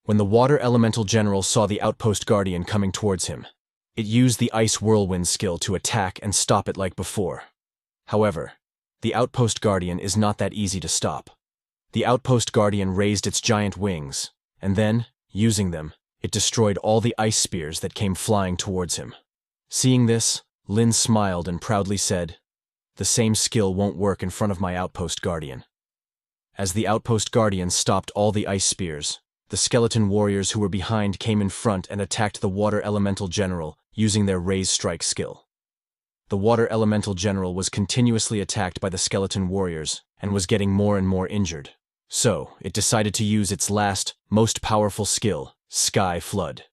When the Water Elemental General saw the Outpost Guardian coming towards him, it used the Ice Whirlwind skill to attack and stop it like before. However, the Outpost Guardian is not that easy to stop. The Outpost Guardian raised its giant wings, and then, using them, it destroyed all the ice spears that came flying towards him. Seeing this, Lin smiled and proudly said, "The same skill won't work in front of my Outpost Guardian." As the Outpost Guardian stopped all the ice spears, the skeleton warriors who were behind came in front and attacked the Water Elemental General using their Raise Strike skill. The Water Elemental General was continuously attacked by the skeleton warriors and was getting more and more injured. So, it decided to use its last, most powerful skill, Sky Flood.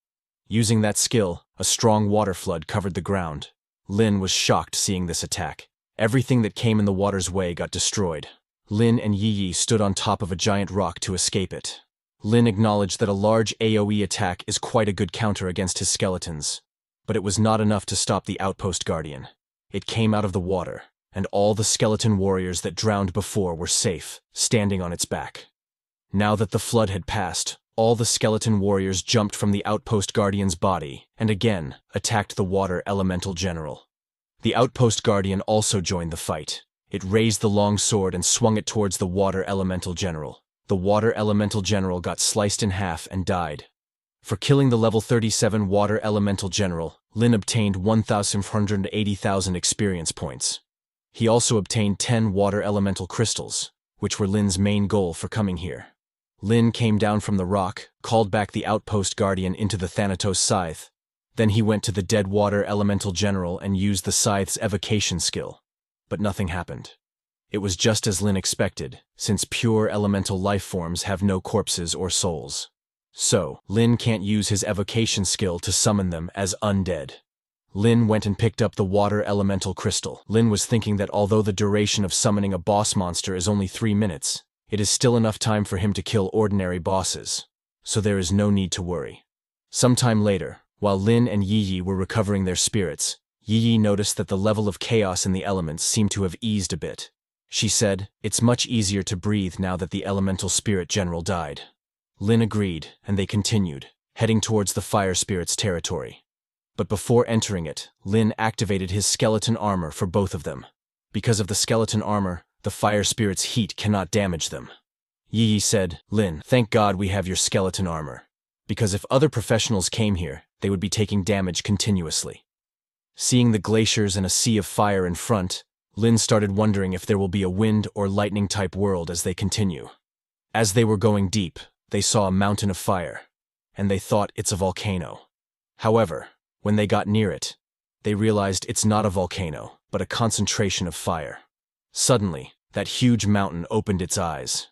Using that skill, a strong water flood covered the ground. Lin was shocked seeing this attack. Everything that came in the water's way got destroyed. Lin and Yi stood on top of a giant rock to escape it. Lin acknowledged that a large AoE attack is quite a good counter against his skeletons, but it was not enough to stop the Outpost Guardian. It came out of the water, and all the skeleton warriors that drowned before were safe, standing on its back. Now that the flood had passed, all the skeleton warriors jumped from the Outpost Guardian's body and again attacked the Water Elemental General. The Outpost Guardian also joined the fight. It raised the long sword and swung it towards the Water Elemental General. The Water Elemental General got sliced in half and died. For killing the level 37 Water Elemental General, Lin obtained 1,480,000 experience points. He also obtained 10 Water Elemental Crystals, which were Lin's main goal for coming here. Lin came down from the rock, called back the Outpost Guardian into the Thanatos Scythe. Then he went to the dead Water Elemental General and used the Scythe's evocation skill. But nothing happened. It was just as Lin expected, since pure elemental life forms have no corpses or souls. So, Lin can't use his evocation skill to summon them as undead. Lin went and picked up the Water Elemental Crystal. Lin was thinking that although the duration of summoning a boss monster is only 3 minutes, it is still enough time for him to kill ordinary bosses, so there is no need to worry. Sometime later, while Lin and Yi were recovering their spirits, Yi noticed that the level of chaos in the elements seemed to have eased a bit. She said, "It's much easier to breathe now that the Elemental Spirit General died." Lin agreed, and they continued, heading towards the Fire Spirit's territory. But before entering it, Lin activated his skeleton armor for both of them. Because of the skeleton armor, the Fire Spirit's heat cannot damage them. Yi said, "Lin, thank God we have your skeleton armor. Because if other professionals came here, they would be taking damage continuously." Seeing the glaciers and a sea of fire in front, Lin started wondering if there will be a wind or lightning-type world as they continue. As they were going deep, they saw a mountain of fire, and they thought it's a volcano. However, when they got near it, they realized it's not a volcano, but a concentration of fire. Suddenly, that huge mountain opened its eyes.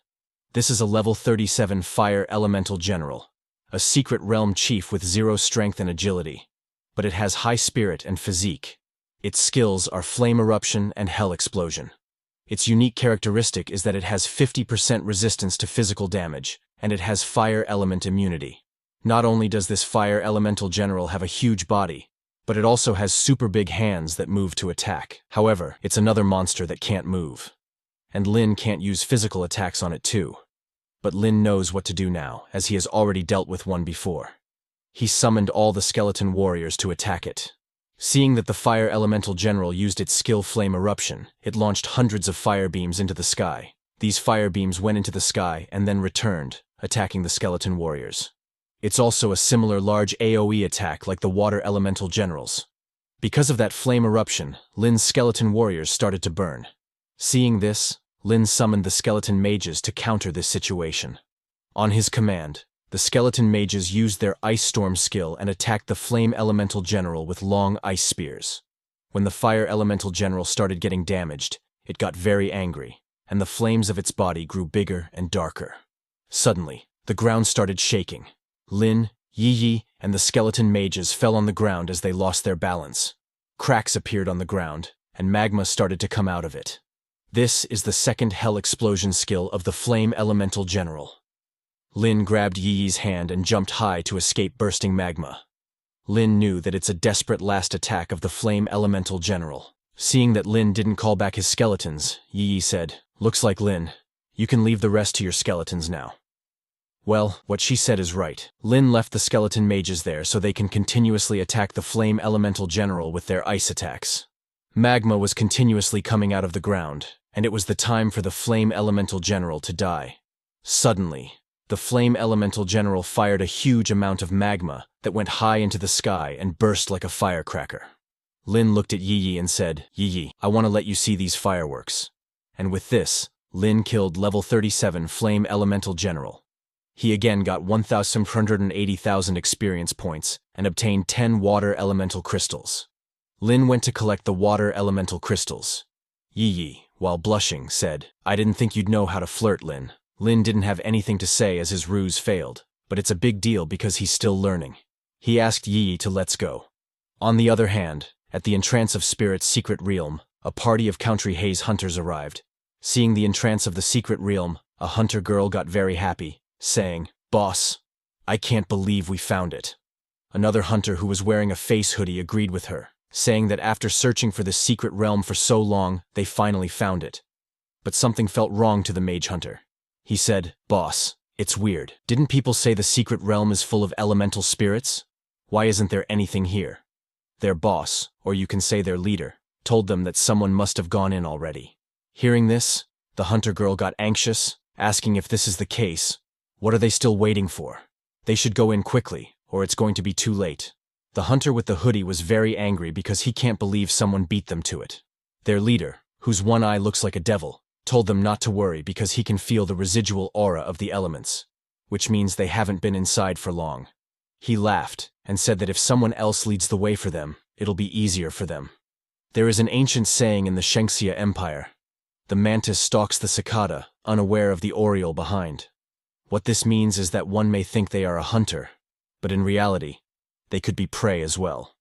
This is a level 37 Fire Elemental General, a secret realm chief with 0 strength and agility, but it has high spirit and physique. Its skills are Flame Eruption and Hell Explosion. Its unique characteristic is that it has 50% resistance to physical damage, and it has Fire Element immunity. Not only does this Fire Elemental General have a huge body, but it also has super big hands that move to attack. However, it's another monster that can't move. And Lin can't use physical attacks on it too. But Lin knows what to do now, as he has already dealt with one before. He summoned all the skeleton warriors to attack it. Seeing that the Fire Elemental General used its skill Flame Eruption, it launched hundreds of fire beams into the sky. These fire beams went into the sky and then returned, attacking the skeleton warriors. It's also a similar large AoE attack like the Water Elemental Generals. Because of that Flame Eruption, Lin's skeleton warriors started to burn. Seeing this, Lin summoned the skeleton mages to counter this situation. On his command, the skeleton mages used their Ice Storm skill and attacked the Flame Elemental General with long ice spears. When the Fire Elemental General started getting damaged, it got very angry, and the flames of its body grew bigger and darker. Suddenly, the ground started shaking. Lin, Yi, and the skeleton mages fell on the ground as they lost their balance. Cracks appeared on the ground, and magma started to come out of it. This is the second Hell Explosion skill of the Flame Elemental General. Lin grabbed Yi's hand and jumped high to escape bursting magma. Lin knew that it's a desperate last attack of the Flame Elemental General. Seeing that Lin didn't call back his skeletons, Yi said, "Looks like Lin, you can leave the rest to your skeletons now." Well, what she said is right. Lin left the skeleton mages there so they can continuously attack the flame elemental general with their ice attacks. Magma was continuously coming out of the ground, and it was the time for the flame elemental general to die. Suddenly, the flame elemental general fired a huge amount of magma that went high into the sky and burst like a firecracker. Lin looked at Yi Yi and said, "Yi Yi, I want to let you see these fireworks." And with this, Lin killed level 37 flame elemental general. He again got 1,180,000 experience points and obtained 10 water elemental crystals. Lin went to collect the water elemental crystals. Yi Yi, while blushing, said, "I didn't think you'd know how to flirt, Lin." Lin didn't have anything to say as his ruse failed, but it's a big deal because he's still learning. He asked Yi Yi to let's go. On the other hand, at the entrance of Spirit's secret realm, a party of Country Haze hunters arrived. Seeing the entrance of the secret realm, a hunter girl got very happy, saying, "Boss, I can't believe we found it." Another hunter who was wearing a face hoodie agreed with her, saying that after searching for the secret realm for so long, they finally found it. But something felt wrong to the mage hunter. He said, "Boss, it's weird. Didn't people say the secret realm is full of elemental spirits? Why isn't there anything here?" Their boss, or you can say their leader, told them that someone must have gone in already. Hearing this, the hunter girl got anxious, asking if this is the case, what are they still waiting for? They should go in quickly, or it's going to be too late. The hunter with the hoodie was very angry because he can't believe someone beat them to it. Their leader, whose one eye looks like a devil, told them not to worry because he can feel the residual aura of the elements, which means they haven't been inside for long. He laughed and said that if someone else leads the way for them, it'll be easier for them. There is an ancient saying in the Shengxia Empire: the mantis stalks the cicada, unaware of the oriole behind. What this means is that one may think they are a hunter, but in reality, they could be prey as well.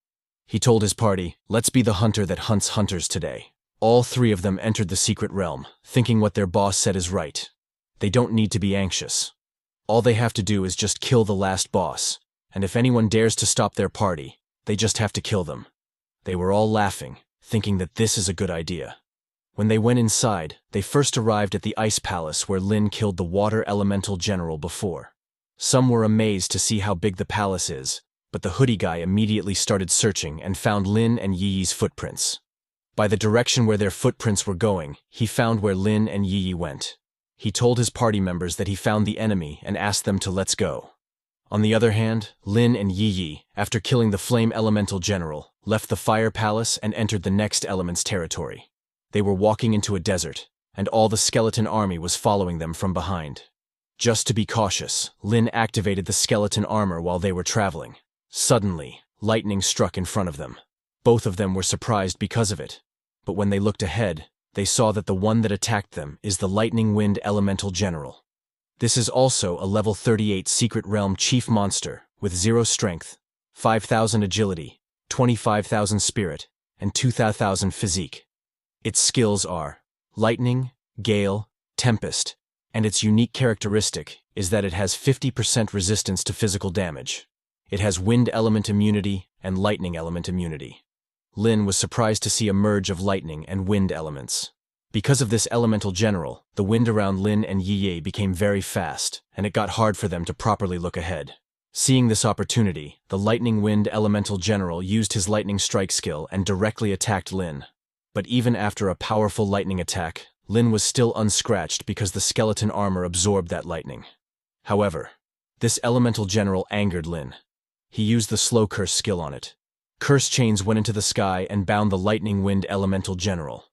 He told his party, "Let's be the hunter that hunts hunters today." All three of them entered the secret realm, thinking what their boss said is right. They don't need to be anxious. All they have to do is just kill the last boss, and if anyone dares to stop their party, they just have to kill them. They were all laughing, thinking that this is a good idea. When they went inside, they first arrived at the ice palace where Lin killed the water elemental general before. Some were amazed to see how big the palace is, but the hoodie guy immediately started searching and found Lin and Yi Yi's footprints. By the direction where their footprints were going, he found where Lin and Yi Yi went. He told his party members that he found the enemy and asked them to let's go. On the other hand, Lin and Yi Yi, after killing the flame elemental general, left the fire palace and entered the next element's territory. They were walking into a desert, and all the skeleton army was following them from behind. Just to be cautious, Lin activated the skeleton armor while they were traveling. Suddenly, lightning struck in front of them. Both of them were surprised because of it, but when they looked ahead, they saw that the one that attacked them is the Lightning Wind Elemental General. This is also a level 38 Secret Realm Chief Monster with 0 strength, 5,000 agility, 25,000 spirit, and 2,000 physique. Its skills are Lightning, Gale, Tempest, and its unique characteristic is that it has 50% resistance to physical damage. It has Wind Element immunity and Lightning Element immunity. Lin was surprised to see a merge of lightning and wind elements. Because of this elemental general, the wind around Lin and Yi Yi became very fast, and it got hard for them to properly look ahead. Seeing this opportunity, the lightning wind elemental general used his lightning strike skill and directly attacked Lin. But even after a powerful lightning attack, Lin was still unscratched because the skeleton armor absorbed that lightning. However, this elemental general angered Lin. He used the slow curse skill on it. Curse chains went into the sky and bound the lightning wind elemental general.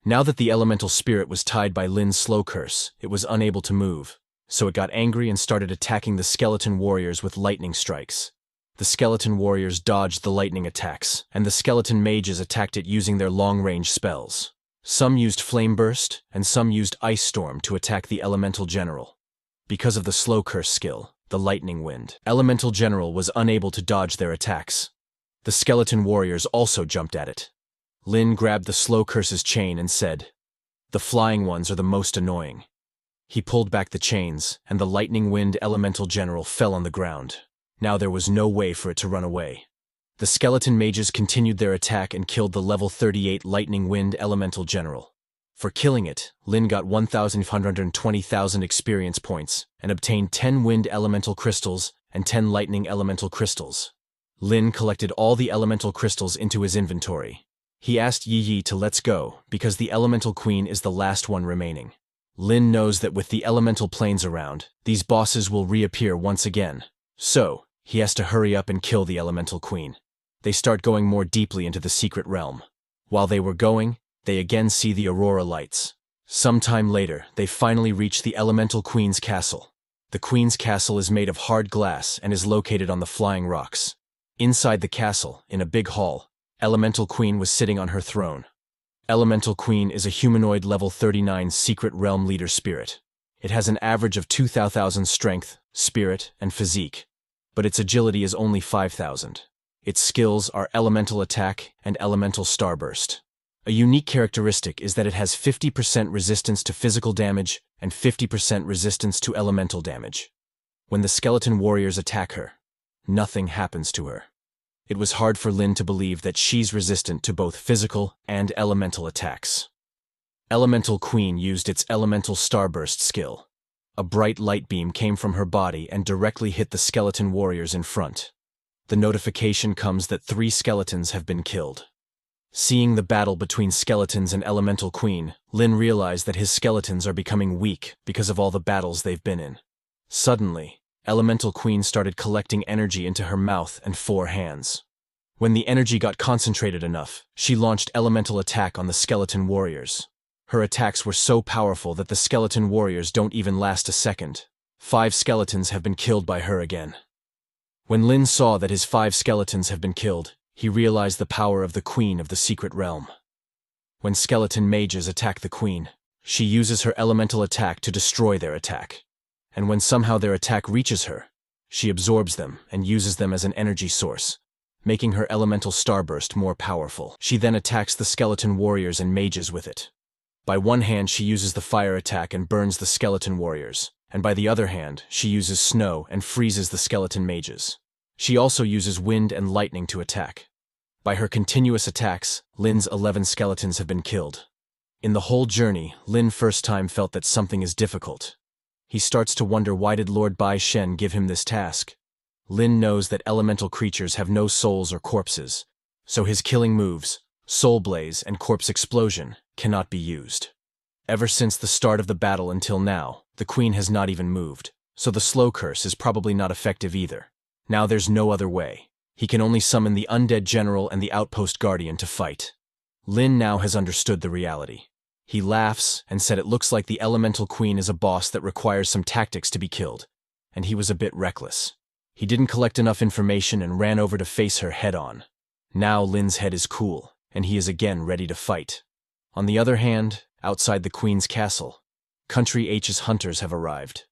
Now that the elemental spirit was tied by Lin's slow curse, it was unable to move, so it got angry and started attacking the skeleton warriors with lightning strikes. The skeleton warriors dodged the lightning attacks, and the skeleton mages attacked it using their long-range spells. Some used flame burst, and some used ice storm to attack the elemental general. Because of the slow curse skill, the lightning wind elemental general was unable to dodge their attacks. The skeleton warriors also jumped at it. Lin grabbed the slow curse's chain and said, "The flying ones are the most annoying." He pulled back the chains, and the lightning wind elemental general fell on the ground. Now there was no way for it to run away. The skeleton mages continued their attack and killed the level 38 lightning wind elemental general. For killing it, Lin got 1,520,000 experience points and obtained 10 wind elemental crystals and 10 lightning elemental crystals. Lin collected all the elemental crystals into his inventory. He asked Yi Yi to let's go because the elemental queen is the last one remaining. Lin knows that with the elemental planes around, these bosses will reappear once again. So, he has to hurry up and kill the elemental queen. They start going more deeply into the secret realm. While they were going, they again see the aurora lights. Sometime later, they finally reach the elemental queen's castle. The queen's castle is made of hard glass and is located on the flying rocks. Inside the castle, in a big hall, Elemental Queen was sitting on her throne. Elemental Queen is a humanoid level 39 secret realm leader spirit. It has an average of 2,000 strength, spirit, and physique, but its agility is only 5,000. Its skills are elemental attack and elemental starburst. A unique characteristic is that it has 50% resistance to physical damage and 50% resistance to elemental damage. When the skeleton warriors attack her, nothing happens to her. It was hard for Lin to believe that she's resistant to both physical and elemental attacks. Elemental Queen used its elemental starburst skill. A bright light beam came from her body and directly hit the skeleton warriors in front. The notification comes that 3 skeletons have been killed. Seeing the battle between skeletons and Elemental Queen, Lin realized that his skeletons are becoming weak because of all the battles they've been in. Suddenly, Elemental Queen started collecting energy into her mouth and 4 hands. When the energy got concentrated enough, she launched elemental attack on the skeleton warriors. Her attacks were so powerful that the skeleton warriors don't even last a second. 5 skeletons have been killed by her again. When Lin saw that his 5 skeletons have been killed, he realized the power of the Queen of the Secret Realm. When skeleton mages attack the Queen, she uses her elemental attack to destroy their attack. And when somehow their attack reaches her, she absorbs them and uses them as an energy source, making her elemental starburst more powerful. She then attacks the skeleton warriors and mages with it. By one hand, she uses the fire attack and burns the skeleton warriors, and by the other hand, she uses snow and freezes the skeleton mages. She also uses wind and lightning to attack. By her continuous attacks, Lin's 11 skeletons have been killed. In the whole journey, Lin first time felt that something is difficult. He starts to wonder why did Lord Bai Shen give him this task. Lin knows that elemental creatures have no souls or corpses, so his killing moves, Soul Blaze and Corpse Explosion, cannot be used. Ever since the start of the battle until now, the Queen has not even moved, so the slow curse is probably not effective either. Now there's no other way. He can only summon the Undead General and the Outpost Guardian to fight. Lin now has understood the reality. He laughs and said it looks like the Elemental Queen is a boss that requires some tactics to be killed, and he was a bit reckless. He didn't collect enough information and ran over to face her head-on. Now Lin's head is cool, and he is again ready to fight. On the other hand, outside the Queen's castle, Country H's hunters have arrived.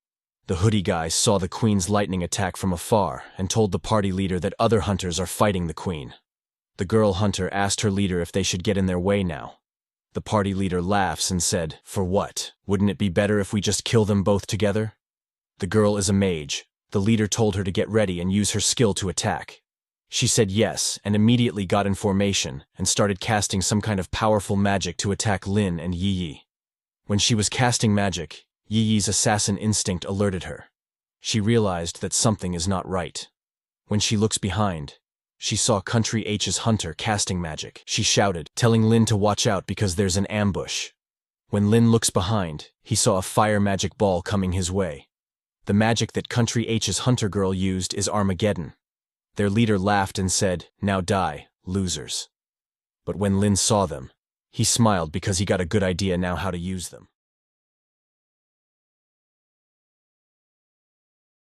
The hoodie guys saw the Queen's lightning attack from afar and told the party leader that other hunters are fighting the Queen. The girl hunter asked her leader if they should get in their way now. The party leader laughs and said, "For what? Wouldn't it be better if we just kill them both together?" The girl is a mage. The leader told her to get ready and use her skill to attack. She said yes and immediately got in formation and started casting some kind of powerful magic to attack Lin and Yi Yi. When she was casting magic, Yi Yi's assassin instinct alerted her. She realized that something is not right. When she looks behind, she saw Country H's hunter casting magic. She shouted, telling Lin to watch out because there's an ambush. When Lin looks behind, he saw a fire magic ball coming his way. The magic that Country H's hunter girl used is Armageddon. Their leader laughed and said, "Now die, losers." But when Lin saw them, he smiled because he got a good idea now how to use them.